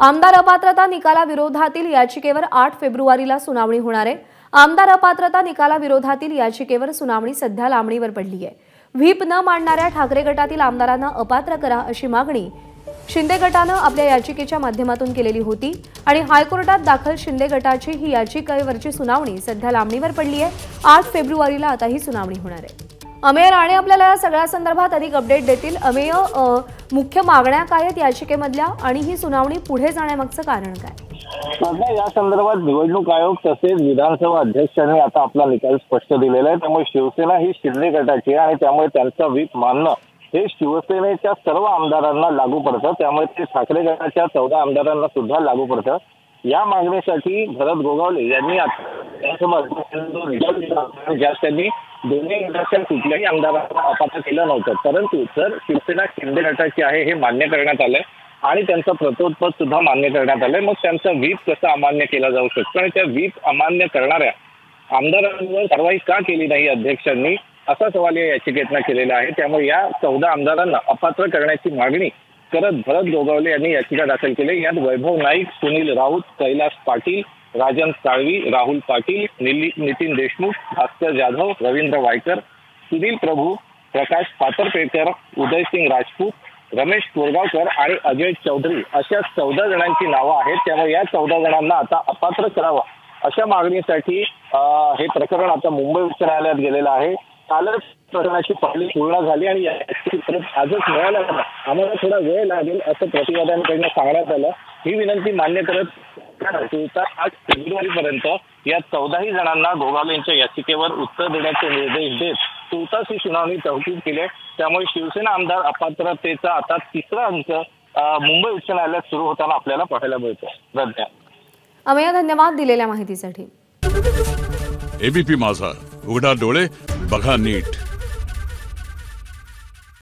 आमदार अपात्रता निकालाविरोधातील याचिकेवर 8 फेब्रुवारीला सुनावणी होणार आहे। आमदार अपात्रता निकालाविरोधातील याचिकेवर सुनावणी सध्या लांबणीवर पडली आहे। व्हीप न मांडणाऱ्या ठाकरे गटातील आमदारांना अपात्र करा अशी मागणी शिंदे गटाने आपल्या याचिकेच्या माध्यमातून केलेली होती आणि हायकोर्टात दाखल शिंदे गटाची ही याचिकेवरची सुनावणी सध्या लांबणीवर पडली आहे। 8 फेब्रुवारीला आता ही सुनावणी होणार आहे। अमेय राणे आपल्याला या सगळ्या संदर्भात अधिक अपडेट देतील। अमेय, मुख्य मागण्या काय आहेत याचिकेमधल्या आणि ही सुनावणी पुढे जाण्यामागचं कारण काय? सध्या या संदर्भात निवडणूक आयोग तसेच विधानसभा अध्यक्षांनी आता आपला निकाल स्पष्ट दिलेला आहे। त्यामुळे शिवसेना ही शिंदे गटाची आहे आणि त्यामुळे त्यांचा व्हीप मानणं हे शिवसेनेच्या सर्व आमदारांना लागू पडतं। त्यामुळे ते ठाकरे गटाच्या 14 आमदारांना सुद्धा लागू पडतं। या मागणीसाठी भरत गोगावले यांनी त्यांनी दोन्ही गटाच्या कुठल्याही आमदारांना अपात्र केलं नव्हतं, परंतु जर शिवसेना शिंदे गटाची आहे हे मान्य करण्यात आलंय आणि त्यांचं प्रतोत्तर सुद्धा मान्य करण्यात आलंय, मग त्यांचा व्हीप कसा अमान्य केला जाऊ शकतो आणि त्या व्हीप अमान्य करणाऱ्या आमदारांवर कारवाई का केली नाही अध्यक्षांनी, असा सवाल या याचिकेतनं केलेला आहे। त्यामुळे या 14 आमदारांना अपात्र करण्याची मागणी करत भरत गोगावले यांनी याचिका दाखल केली। यात वैभव नाईक, सुनील राऊत, कैलास पाटील, राजन साळवी, राहुल पाटील, नितीन देशमुख, भास्कर जाधव, रवींद्र वायकर, सुनील प्रभू, प्रकाश पातरपेकर, उदयसिंग राजपूत, रमेश कोरगावकर आणि अजय चौधरी अशा 14 जणांची नावं आहेत। त्यामुळे या 14 जणांना आता अपात्र करावं अशा मागणीसाठी हे प्रकरण आता मुंबई उच्च न्यायालयात गेलेलं आहे। कालच प्रकरणाची पाहणी पूर्ण झाली आणि याची परत आजच मिळाला आम्हाला थोडा वेळ लागेल असं प्रतिवाद्यांकडून सांगण्यात आलं। ही विनंती मान्य करत 8 फेब्रुवारीपर्यंत या 14ही जणांना गोगावले यांच्या याचिकेवर उत्तर देण्याचे निर्देश देत तुर्तास सुनावणी तहकूब केली। त्यामुळे शिवसेना आमदार अपात्रतेचा आता 3रा अंक मुंबई उच्च न्यायालयात सुरू होताना आपल्याला पाहायला मिळतो। धन्यवाद अमेय, धन्यवाद दिलेल्या माहितीसाठी। एबीपी माझा, उघडा डोळे बघा नीट।